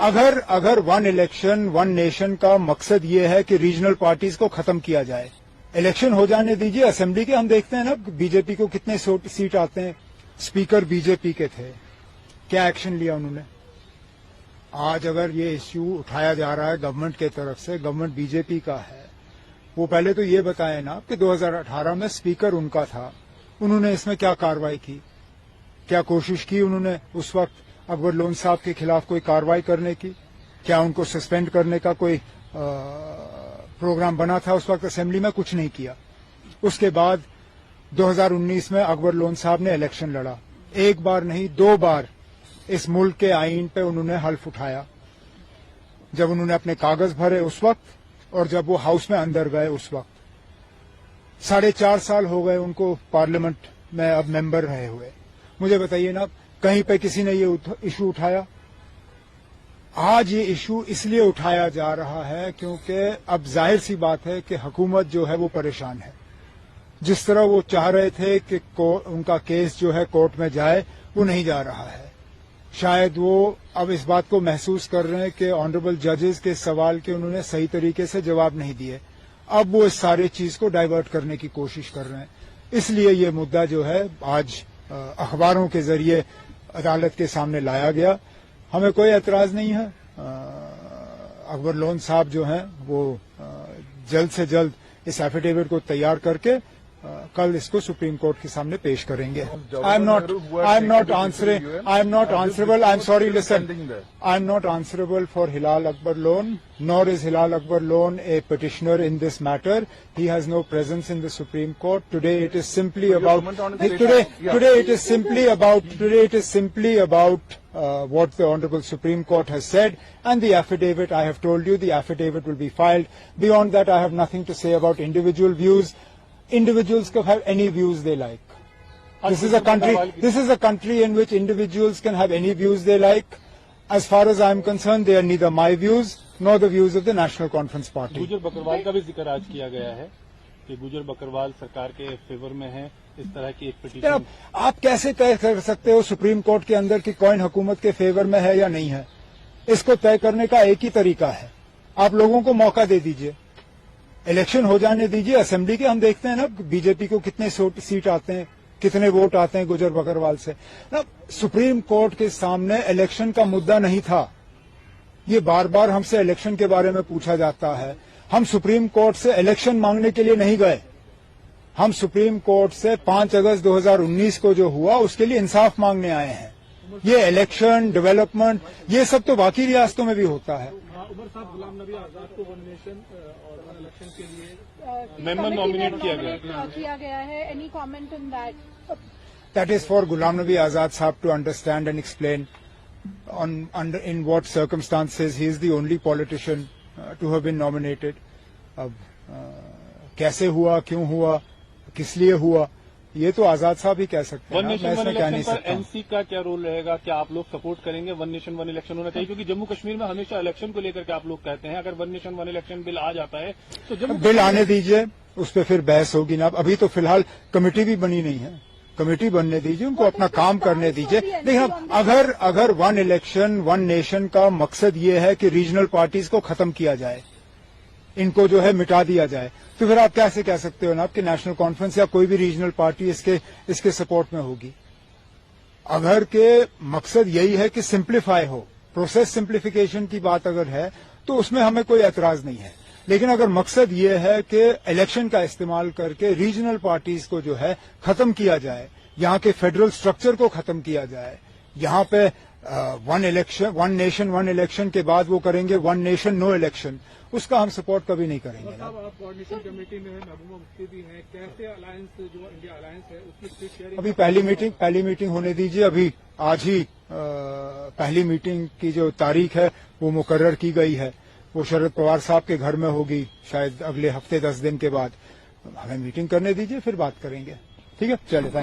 अगर one election one nation का मकसद ये है कि रीजनल पार्टीज को खत्म किया जाए, इलेक्शन हो जाने दीजिए असेंबली के। हम देखते हैं ना बीजेपी को कितने सीट आते हैं। स्पीकर बीजेपी के थे, क्या एक्शन लिया उन्होंने? आज अगर ये इश्यू उठाया जा रहा है गवर्नमेंट के तरफ से, गवर्नमेंट बीजेपी का है, वो पहले तो ये बताए ना कि 2018 में स्पीकर उनका था, उन्होंने इसमें क्या कार्रवाई की, क्या कोशिश की उन्होंने उस वक्त अकबर लोन साहब के खिलाफ कोई कार्रवाई करने की? क्या उनको सस्पेंड करने का कोई प्रोग्राम बना था उस वक्त असेंबली में? कुछ नहीं किया। उसके बाद 2019 में अकबर लोन साहब ने इलेक्शन लड़ा, एक बार नहीं 2 बार इस मुल्क के आईन पे उन्होंने हल्फ उठाया। जब उन्होंने अपने कागज भरे उस वक्त और जब वो हाउस में अंदर गए उस वक्त। 4.5 साल हो गए उनको पार्लियामेंट में अब मेंबर रहे हुए। मुझे बताइए ना, कहीं पे किसी ने ये इशू उठाया? आज ये इशू इसलिए उठाया जा रहा है क्योंकि अब जाहिर सी बात है कि हुकूमत जो है वो परेशान है। जिस तरह वो चाह रहे थे कि उनका केस जो है कोर्ट में जाए, वो नहीं जा रहा है। शायद वो अब इस बात को महसूस कर रहे हैं कि ऑनरेबल जजेस के सवाल के उन्होंने सही तरीके से जवाब नहीं दिए। अब वो इस सारे चीज को डाइवर्ट करने की कोशिश कर रहे हैं। इसलिए ये मुद्दा जो है आज अखबारों के जरिए अदालत के सामने लाया गया। हमें कोई एतराज नहीं है। अकबर लोन साहब जो हैं वो जल्द से जल्द इस एफिडेविट को तैयार करके कल इसको सुप्रीम कोर्ट के सामने पेश करेंगे। I am not answerable, I am sorry, listen, I am not answerable for Hilal Akbar loan, nor is Hilal Akbar Loan a petitioner in this matter. He has no presence in the Supreme Court. Today it is simply about what the Honorable Supreme Court has said, and the affidavit, I have told you, the affidavit will be filed. Beyond that, I have nothing to say about individual views. Individuals can have any views they like. This is a country in which individuals can have any views they like. As far as I am concerned, they are neither my views nor the views of the National Conference Party. गुजर बकरवाल का भी जिक्र आज किया गया है कि गुजर बकरवाल सरकार के फेवर में है, इस तरह की एक पिटीशन। आप कैसे तय कर सकते हो सुप्रीम कोर्ट के अंदर कि कौन हुकूमत के फेवर में है या नहीं है? इसको तय करने का एक ही तरीका है, आप लोगों को मौका दे दीजिए, इलेक्शन हो जाने दीजिए असेंबली के। हम देखते हैं ना बीजेपी को कितने सीट आते हैं, कितने वोट आते हैं गुजर बकरवाल से ना। सुप्रीम कोर्ट के सामने इलेक्शन का मुद्दा नहीं था। ये बार बार हमसे इलेक्शन के बारे में पूछा जाता है। हम सुप्रीम कोर्ट से इलेक्शन मांगने के लिए नहीं गए। हम सुप्रीम कोर्ट से 5 अगस्त 2019 को जो हुआ उसके लिए इंसाफ मांगने आए हैं। ये इलेक्शन, डेवलपमेंट, ये सब तो बाकी रियासतों में भी होता है। उमर साहब, गुलाम नबी आजाद को वन नेशन और वन इलेक्शन के लिए मेंबर नॉमिनेट किया गया है। Any comment on that? That is for Ghulam Nabi Azad Sahab to understand and explain in what circumstances he is the only politician to have been nominated. अब कैसे हुआ, क्यों हुआ, किस लिए हुआ, ये तो आजाद साहब ही कह सकते हैं। वन नेशन वन इलेक्शन पर एनसी का क्या रोल रहेगा? क्या आप लोग सपोर्ट करेंगे वन नेशन वन इलेक्शन होना चाहिए? क्योंकि जम्मू कश्मीर में हमेशा इलेक्शन को लेकर के आप लोग कहते हैं, अगर one nation one election bill आ जाता है तो बिल आने दीजिए, उस पर फिर बहस होगी ना। अभी तो फिलहाल कमेटी भी बनी नहीं है, कमेटी बनने दीजिए, उनको अपना काम करने दीजिए। लेकिन अगर वन इलेक्शन वन नेशन का मकसद ये है कि रीजनल पार्टीज को खत्म किया जाए, इनको जो है मिटा दिया जाए, तो फिर आप कैसे कह सकते हो ना कि नेशनल कॉन्फ्रेंस या कोई भी रीजनल पार्टी इसके सपोर्ट में होगी? अगर के मकसद यही है कि सिंप्लीफाई हो, प्रोसेस सिंप्लीफिकेशन की बात अगर है तो उसमें हमें कोई एतराज नहीं है। लेकिन अगर मकसद ये है कि इलेक्शन का इस्तेमाल करके रीजनल पार्टीज को जो है खत्म किया जाए, यहाँ के फेडरल स्ट्रक्चर को खत्म किया जाए, यहाँ पे वन नेशन वन इलेक्शन के बाद वो करेंगे वन नेशन नो इलेक्शन, उसका हम सपोर्ट कभी नहीं करेंगे। आप कोऑर्डिनेशन कमेटी में महबूबा मुफ्ती भी हैं, कैसे अलायंस जो इंडिया अलायंस है उसकी शेयरिंग? अभी पहली मीटिंग होने दीजिए। अभी आज ही पहली मीटिंग की जो तारीख है वो मुकर्रर की गई है, वो शरद पवार साहब के घर में होगी शायद अगले हफ्ते 10 दिन के बाद। हमें मीटिंग करने दीजिए, फिर बात करेंगे। ठीक है, चलिए, थैंक यू।